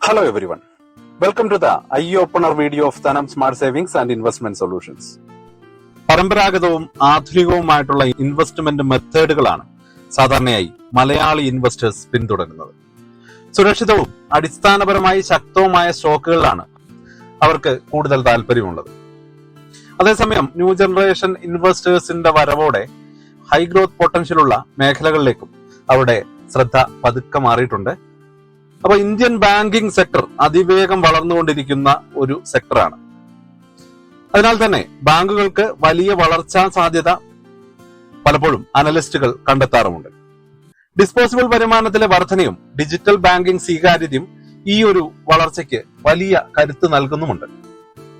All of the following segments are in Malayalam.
Hello everyone. Welcome to the Eye Opener video of Thanam Smart Savings and Investment Solutions. പരമ്പരാഗതവും ആധുനികവുമായിട്ടുള്ള ഇൻവെസ്റ്റ്മെന്റ് മെത്തേഡുകളാണ് സാധാരണയായി മലയാളി ഇൻവെസ്റ്റേഴ്സ് പിന്തുടരുന്നത്. സുരക്ഷിതവും അടിസ്ഥാനപരമായി ശക്തവുമായ സ്റ്റോക്കുകളിലാണ് അവർക്ക് കൂടുതൽ താല്പര്യമുള്ളത്. അതേസമയം ന്യൂ ജനറേഷൻ ഇൻവെസ്റ്റേഴ്സിന്റെ വരവോടെ ഹൈ ഗ്രോത്ത് പൊട്ടൻഷ്യലുള്ള മേഖലകളിലേക്കും അവരുടെ ശ്രദ്ധ പതുക്കെ മാറിയിട്ടുണ്ട്. അപ്പൊ ഇന്ത്യൻ ബാങ്കിംഗ് സെക്ടർ അതിവേഗം വളർന്നുകൊണ്ടിരിക്കുന്ന ഒരു സെക്ടറാണ്. അതിനാൽ തന്നെ ബാങ്കുകൾക്ക് വലിയ വളർച്ചാ സാധ്യത പലപ്പോഴും അനലിസ്റ്റുകൾ കണ്ടെത്താറുമുണ്ട്. ഡിസ്പോസിബിൾ വരുമാനത്തിലെ വർധനയും ഡിജിറ്റൽ ബാങ്കിംഗ് സ്വീകാര്യതയും ഈ ഒരു വളർച്ചയ്ക്ക് വലിയ കരുത്ത് നൽകുന്നുമുണ്ട്.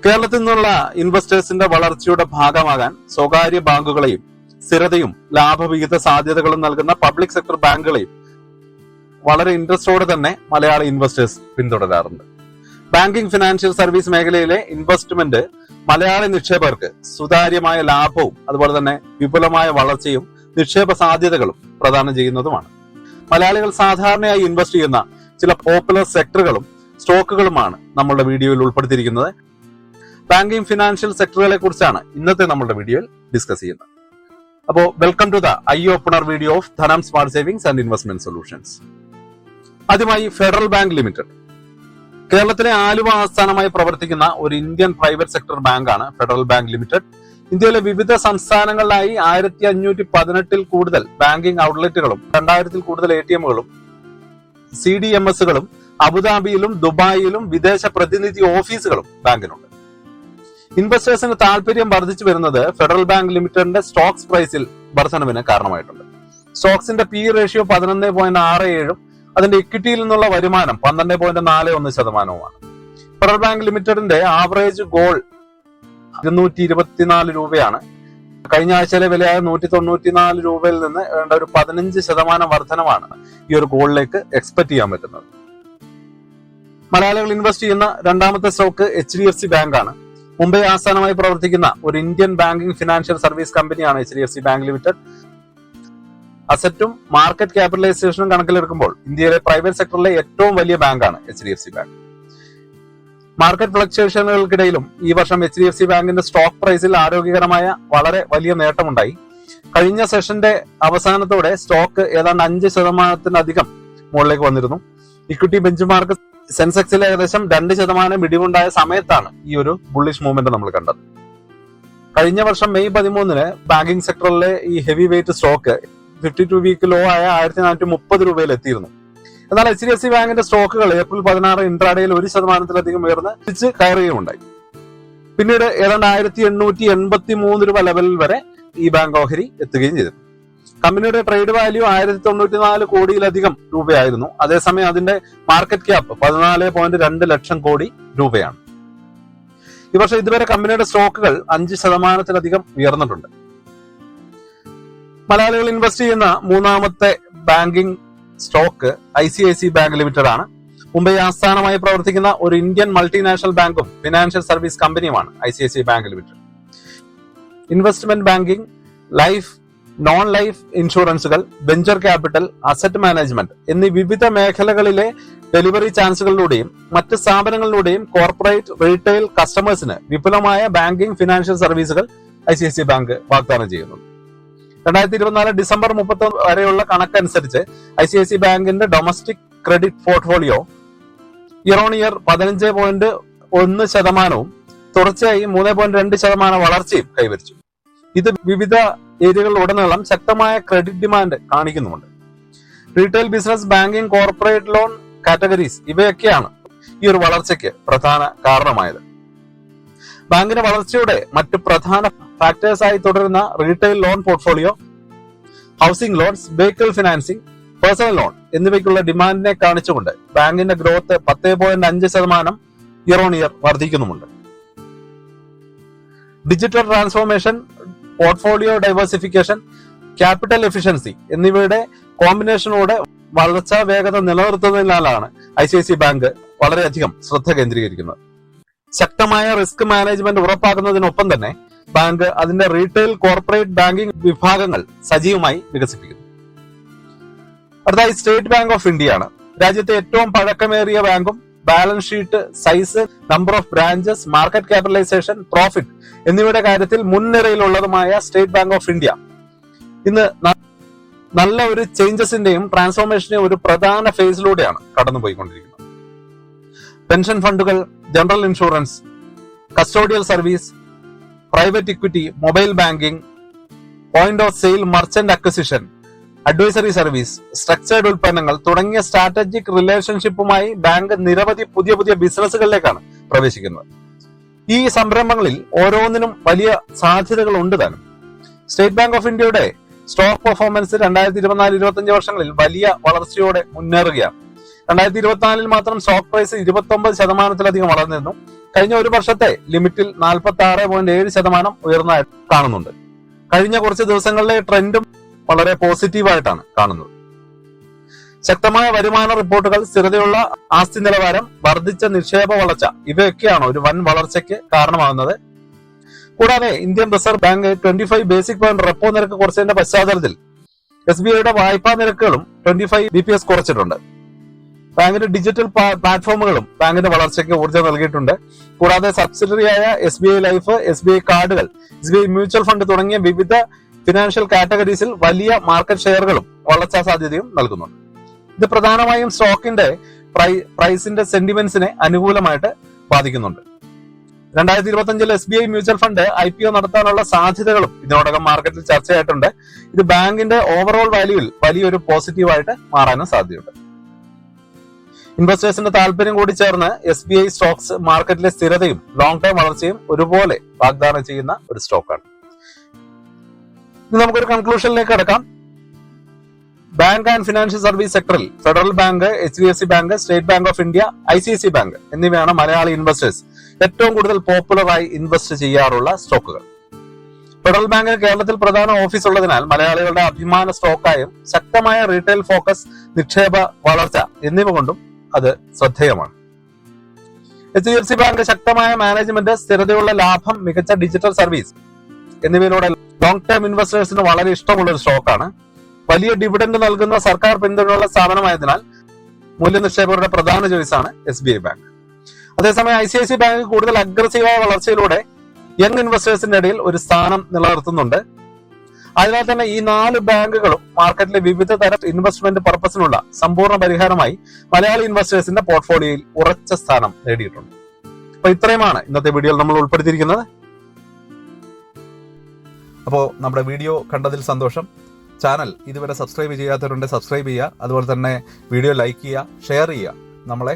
കേരളത്തിൽ നിന്നുള്ള ഇൻവെസ്റ്റേഴ്സിന്റെ വളർച്ചയുടെ ഭാഗമാകാൻ സ്വകാര്യ ബാങ്കുകളെയും സ്ഥിരതയും ലാഭവിഹിത സാധ്യതകളും നൽകുന്ന പബ്ലിക് സെക്ടർ ബാങ്കുകളെയും വളരെ ഇൻട്രസ്റ്റോടെ തന്നെ മലയാളി ഇൻവെസ്റ്റേഴ്സ് പിന്തുടരാറുണ്ട്. ബാങ്കിംഗ് ഫിനാൻഷ്യൽ സർവീസ് മേഖലയിലെ ഇൻവെസ്റ്റ്മെന്റ് മലയാളി നിക്ഷേപകർക്ക് സുതാര്യമായ ലാഭവും അതുപോലെ തന്നെ വിപുലമായ വളർച്ചയും നിക്ഷേപ സാധ്യതകളും പ്രദാനം ചെയ്യുന്നതുമാണ്. മലയാളികൾ സാധാരണയായി ഇൻവെസ്റ്റ് ചെയ്യുന്ന ചില പോപ്പുലർ സെക്ടറുകളും സ്റ്റോക്കുകളുമാണ് നമ്മളുടെ വീഡിയോയിൽ ഉൾപ്പെടുത്തിയിരിക്കുന്നത്. ബാങ്കിംഗ് ഫിനാൻഷ്യൽ സെക്ടറുകളെ കുറിച്ചാണ് ഇന്നത്തെ നമ്മളുടെ വീഡിയോയിൽ ഡിസ്കസ് ചെയ്യുന്നത്. അപ്പോൾ welcome to the eye opener video of Dhanam smart savings and investment solutions. ആദ്യമായി ഫെഡറൽ ബാങ്ക് ലിമിറ്റഡ്. കേരളത്തിലെ ആലുവ ആസ്ഥാനമായി പ്രവർത്തിക്കുന്ന ഒരു ഇന്ത്യൻ പ്രൈവറ്റ് സെക്ടർ ബാങ്കാണ് ഫെഡറൽ ബാങ്ക് ലിമിറ്റഡ്. ഇന്ത്യയിലെ വിവിധ സംസ്ഥാനങ്ങളിലായി 1518 കൂടുതൽ ബാങ്കിംഗ് ഔട്ട്ലെറ്റുകളും 2000 കൂടുതൽ ATMകളും CDMSകളും അബുദാബിയിലും ദുബായിലും വിദേശ പ്രതിനിധി ഓഫീസുകളും ബാങ്കിനുണ്ട്. ഇൻവെസ്റ്റേഴ്സിന് താല്പര്യം വർദ്ധിച്ചു വരുന്നത് ഫെഡറൽ ബാങ്ക് ലിമിറ്റഡിന്റെ സ്റ്റോക്സ് പ്രൈസിൽ വർധനവിന് കാരണമായിട്ടുണ്ട്. സ്റ്റോക്സിന്റെ PE റേഷ്യോ 11.67 അതിന്റെ ഇക്വിറ്റിയിൽ നിന്നുള്ള വരുമാനം 12.41%. ഫെഡറൽ ബാങ്ക് ലിമിറ്റഡിന്റെ ആവറേജ് ഗോൾ 224 രൂപയാണ്. കഴിഞ്ഞ ആഴ്ചയിലെ വിലയായ 194 രൂപയിൽ നിന്ന് ഒരു 15% വർധനമാണ് ഈ ഒരു ഗോളിലേക്ക് എക്സ്പെക്ട് ചെയ്യാൻ പറ്റുന്നത്. മലയാളികൾ ഇൻവെസ്റ്റ് ചെയ്യുന്ന രണ്ടാമത്തെ സ്റ്റോക്ക് HDFC ബാങ്ക് ആണ്. മുംബൈ ആസ്ഥാനമായി പ്രവർത്തിക്കുന്ന ഒരു ഇന്ത്യൻ ബാങ്കിംഗ് ഫിനാൻഷ്യൽ സർവീസ് കമ്പനിയാണ് HDFC ബാങ്ക് ലിമിറ്റഡ്. അസറ്റും മാർക്കറ്റ് ക്യാപിറ്റലൈസേഷനും കണക്കിലെടുക്കുമ്പോൾ ഇന്ത്യയിലെ പ്രൈവറ്റ് സെക്ടറിലെ ഏറ്റവും വലിയ ബാങ്കാണ് HDFC ബാങ്ക്. മാർക്കറ്റ് ഫ്ലക്ച്വേഷനുകൾക്കിടയിലും ഈ വർഷം HDFC ബാങ്കിന്റെ സ്റ്റോക്ക് പ്രൈസിൽ ആരോഗ്യകരമായ വളരെ വലിയ നേട്ടമുണ്ടായി. കഴിഞ്ഞ സെഷന്റെ അവസാനത്തോടെ സ്റ്റോക്ക് ഏതാണ്ട് 5% മുകളിലേക്ക് വന്നിരുന്നു. ഇക്വിറ്റി ബെഞ്ച് മാർക്ക് സെൻസെക്സിൽ ഏകദേശം 2% ഇടിവുണ്ടായ സമയത്താണ് ഈ ഒരു ബുള്ളിഷ് മൂവ്മെന്റ് നമ്മൾ കണ്ടത്. കഴിഞ്ഞ വർഷം മെയ് 13 ബാങ്കിംഗ് സെക്ടറിലെ ഈ heavy weight stock 52 week low ആയ 1430 രൂപയിൽ എത്തിയിരുന്നു. എന്നാൽ HDFC ബാങ്കിന്റെ സ്റ്റോക്കുകൾ ഏപ്രിൽ 16 ഇൻട്രാഡേയിൽ 1%-ലധികം ഉയർന്ന് തിരിച്ച് കയറുകയുണ്ടായി. പിന്നീട് ഏതാണ്ട് 1883 രൂപ ലെവലിൽ വരെ ഈ ബാങ്ക് ഓഹരി എത്തുകയും ചെയ്തു. കമ്പനിയുടെ ട്രേഡ് വാല്യൂ 1094 കോടിയിലധികം രൂപയായിരുന്നു. അതേസമയം അതിന്റെ മാർക്കറ്റ് ക്യാപ്പ് 14.2 ലക്ഷം കോടി രൂപയാണ്. ഈ വർഷം ഇതുവരെ കമ്പനിയുടെ സ്റ്റോക്കുകൾ 5%-ലധികം ഉയർന്നിട്ടുണ്ട്. മലയാളികൾ ഇൻവെസ്റ്റ് ചെയ്യുന്ന മൂന്നാമത്തെ banking stock ICICI Bank Limited ആണ്. മുംബൈ ആസ്ഥാനമായി പ്രവർത്തിക്കുന്ന ഒരു ഇന്ത്യൻ മൾട്ടിനാഷണൽ ബാങ്കും ഫിനാൻഷ്യൽ സർവീസ് കമ്പനിയുമാണ് ICICI Bank Limited. Investment banking, life, non life ഇൻഷുറൻസുകൾ, വെഞ്ചർ ക്യാപിറ്റൽ, അസറ്റ് മാനേജ്മെന്റ് എന്നീ വിവിധ മേഖലകളിലെ ഡെലിവറി ചാൻസുകളിലൂടെയും മറ്റ് സ്ഥാപനങ്ങളിലൂടെയും കോർപ്പറേറ്റ് റീറ്റെയിൽ കസ്റ്റമേഴ്സിന് വിപുലമായ ബാങ്കിംഗ് ഫിനാൻഷ്യൽ സർവീസുകൾ ICICI ബാങ്ക് വാഗ്ദാനം ചെയ്യുന്നു. 2024 ഡിസംബർ 31 വരെയുള്ള കണക്കനുസരിച്ച് ICICI ബാങ്കിന്റെ domestic credit portfolio year on year 15.1%, തുടർച്ചയായി 3.2% വളർച്ചയും കൈവരിച്ചു. ഇത് വിവിധ ഏരിയകളിലുടനീളം ശക്തമായ ക്രെഡിറ്റ് ഡിമാൻഡ് കാണിക്കുന്നുമുണ്ട്. Retail business, banking, corporate loan categories ഇവയൊക്കെയാണ് ഈ ഒരു വളർച്ചയ്ക്ക് പ്രധാന കാരണമായത്. ബാങ്കിന്റെ വളർച്ചയുടെ മറ്റ് പ്രധാന ഫാക്ടേഴ്സായി തുടരുന്ന retail loan portfolio, housing loans, vehicle financing, personal loan എന്നിവയ്ക്കുള്ള ഡിമാൻഡിനെ കാണിച്ചുകൊണ്ട് ബാങ്കിന്റെ ഗ്രോത്ത് 10.5% ഇയർ ഓൺ ഇയർ വർദ്ധിക്കുന്നുമുണ്ട്. Digital transformation, portfolio diversification, capital efficiency എന്നിവയുടെ കോമ്പിനേഷനോടെ വളർച്ചാ വേഗത നിലനിർത്തുന്നതിനാലാണ് ICICI ബാങ്ക് വളരെയധികം ശ്രദ്ധ കേന്ദ്രീകരിക്കുന്നത്. ശക്തമായ റിസ്ക് മാനേജ്മെന്റ് ഉറപ്പാക്കുന്നതിനൊപ്പം തന്നെ ബാങ്ക് അതിന്റെ റീറ്റെയിൽ കോർപ്പറേറ്റ് ബാങ്കിംഗ് വിഭാഗങ്ങൾ സജീവമായി വികസിപ്പിക്കുന്നു. അടുത്തായി സ്റ്റേറ്റ് ബാങ്ക് ഓഫ് ഇന്ത്യ ആണ്. രാജ്യത്തെ ഏറ്റവും പഴക്കമേറിയ ബാങ്കും balance sheet size, number of branches, market capitalization, profit എന്നിവയുടെ കാര്യത്തിൽ മുൻനിരയിലുള്ളതുമായ സ്റ്റേറ്റ് ബാങ്ക് ഓഫ് ഇന്ത്യ ഇന്ന് നല്ല ഒരു ചേഞ്ചസിന്റെയും ട്രാൻസ്ഫോർമേഷന്റെയും ഒരു പ്രധാന ഫേസിലൂടെയാണ് കടന്നുപോയിക്കൊണ്ടിരിക്കുന്നത്. പെൻഷൻ ഫണ്ടുകൾ, general insurance, custodial service, private equity, mobile banking, point of sale, merchant acquisition, advisory service, structured ഉൽപ്പന്നങ്ങൾ തുടങ്ങിയ സ്ട്രാറ്റജിക് റിലേഷൻഷിപ്പുമായി ബാങ്ക് നിരവധി പുതിയ പുതിയ ബിസിനസ്സുകളിലേക്കാണ് പ്രവേശിക്കുന്നത്. ഈ സംരംഭങ്ങളിൽ ഓരോന്നിനും വലിയ സാധ്യതകൾ ഉണ്ട് താനും. സ്റ്റേറ്റ് ബാങ്ക് ഓഫ് ഇന്ത്യയുടെ സ്റ്റോക്ക് പെർഫോമൻസ് 2024-25 വർഷങ്ങളിൽ വലിയ വളർച്ചയോടെ മുന്നേറുകയാണ്. 2024 മാത്രം സ്റ്റോക്ക് പ്രൈസ് 29% വളർന്നിരുന്നു. കഴിഞ്ഞ ഒരു വർഷത്തെ ലിമിറ്റിൽ 46.7% ഉയർന്നതായി കാണുന്നുണ്ട്. കഴിഞ്ഞ കുറച്ച് ദിവസങ്ങളിലെ ട്രെൻഡും വളരെ പോസിറ്റീവായിട്ടാണ് കാണുന്നത്. ശക്തമായ വരുമാന റിപ്പോർട്ടുകൾ, സ്ഥിരതയുള്ള ആസ്തി നിലവാരം, വർദ്ധിച്ച നിക്ഷേപ വളർച്ച ഇവയൊക്കെയാണ് ഒരു വൻ വളർച്ചയ്ക്ക് കാരണമാകുന്നത്. കൂടാതെ Indian reserve bank 25 basic point repo നിരക്ക് കുറച്ചതിന്റെ പശ്ചാത്തലത്തിൽ SBIയുടെ വായ്പാ നിരക്കുകളും 25 BPS കുറച്ചിട്ടുണ്ട്. ബാങ്കിന്റെ ഡിജിറ്റൽ പ്ലാറ്റ്ഫോമുകളും ബാങ്കിന്റെ വളർച്ചയ്ക്ക് ഊർജ്ജം നൽകിയിട്ടുണ്ട്. കൂടാതെ സബ്സിഡറിയായ SBI ലൈഫ്, SBI കാർഡുകൾ, SBI മ്യൂച്വൽ ഫണ്ട് തുടങ്ങിയ വിവിധ ഫിനാൻഷ്യൽ കാറ്റഗറീസിൽ വലിയ മാർക്കറ്റ് ഷെയറുകളും വളർച്ചാ സാധ്യതയും നൽകുന്നുണ്ട്. ഇത് പ്രധാനമായും സ്റ്റോക്കിന്റെ പ്രൈസിന്റെ സെന്റിമെന്റ്സിനെ അനുകൂലമായിട്ട് ബാധിക്കുന്നുണ്ട്. 2025 SBI മ്യൂച്വൽ ഫണ്ട് IPO നടത്താനുള്ള സാധ്യതകളും ഇതിനോടകം മാർക്കറ്റിൽ ചർച്ചയായിട്ടുണ്ട്. ഇത് ബാങ്കിന്റെ ഓവറോൾ വാല്യൂവിൽ വലിയൊരു പോസിറ്റീവായിട്ട് മാറാനും സാധ്യതയുണ്ട്. ഇൻവെസ്റ്റേഴ്സിന്റെ താല്പര്യം കൂടി ചേർന്ന് SBI സ്റ്റോക്സ് മാർക്കറ്റിലെ സ്ഥിരതയും ലോങ് ടേം വളർച്ചയും ഒരുപോലെ വാഗ്ദാനം ചെയ്യുന്ന ഒരു സ്റ്റോക്കാണ്. ഇനി നമുക്കൊരു കൺക്ലൂഷനിലേക്ക് കടക്കാം. ബാങ്ക് ആൻഡ് ഫിനാൻഷ്യൽ സർവീസ് സെക്ടറിൽ federal bank, HDFC bank, state bank of India, ICICI bank എന്നിവയാണ് മലയാളി ഇൻവെസ്റ്റേഴ്സ് ഏറ്റവും കൂടുതൽ പോപ്പുലറായി ഇൻവെസ്റ്റ് ചെയ്യാറുള്ള സ്റ്റോക്കുകൾ. ഫെഡറൽ ബാങ്കിന് കേരളത്തിൽ പ്രധാന ഓഫീസ് ഉള്ളതിനാൽ മലയാളികളുടെ അഭിമാന സ്റ്റോക്കായും ശക്തമായ റീറ്റെയിൽ ഫോക്കസ്, നിക്ഷേപ വളർച്ച എന്നിവ കൊണ്ടും അത് ശ്രദ്ധേയമാണ്. HDFC ബാങ്ക് ശക്തമായ മാനേജ്മെന്റ്, സ്ഥിരതയുള്ള ലാഭം, മികച്ച ഡിജിറ്റൽ സർവീസ് എന്നിവയിലൂടെ ലോങ് ടേം ഇൻവെസ്റ്റേഴ്സിന് വളരെ ഇഷ്ടമുള്ള ഒരു സ്റ്റോക്കാണ്. വലിയ ഡിവിഡൻഡ് നൽകുന്ന സർക്കാർ പിന്തുണയുള്ള സ്ഥാപനമായതിനാൽ മൂല്യനിക്ഷേപകരുടെ പ്രധാന ചോയ്സാണ് SBI ബാങ്ക്. അതേസമയം ICICI ബാങ്ക് കൂടുതൽ അഗ്രസീവായ വളർച്ചയിലൂടെ യങ് ഇൻവെസ്റ്റേഴ്സിന്റെ ഇടയിൽ ഒരു സ്ഥാനം നിലനിർത്തുന്നുണ്ട്. അതിനാൽ തന്നെ ഈ 4 ബാങ്കുകളും മാർക്കറ്റിലെ വിവിധ തരം ഇൻവെസ്റ്റ്മെന്റ് പർപ്പസിനുള്ള സമ്പൂർണ്ണ പരിഹാരമായി മലയാളി ഇൻവെസ്റ്റേഴ്സിന്റെ പോർട്ട്ഫോളിയോയിൽ ഉറച്ച സ്ഥാനം നേടിയിട്ടുണ്ട്. അപ്പൊ ഇത്രയുമാണ് ഇന്നത്തെ വീഡിയോയിൽ നമ്മൾ ഉൾപ്പെടുത്തിയിരിക്കുന്നത്. അപ്പോൾ നമ്മുടെ വീഡിയോ കണ്ടതിൽ സന്തോഷം. ചാനൽ ഇതുവരെ സബ്സ്ക്രൈബ് ചെയ്യാത്തവരുണ്ട്, സബ്സ്ക്രൈബ് ചെയ്യുക. അതുപോലെ തന്നെ വീഡിയോ ലൈക്ക് ചെയ്യുക, ഷെയർ ചെയ്യുക. നമ്മളെ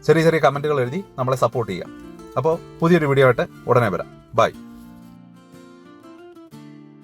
ചെറിയ ചെറിയ കമന്റുകൾ എഴുതി നമ്മളെ സപ്പോർട്ട് ചെയ്യുക. അപ്പോൾ പുതിയൊരു വീഡിയോ ആയിട്ട് ഉടനെ വരാം. ബൈ.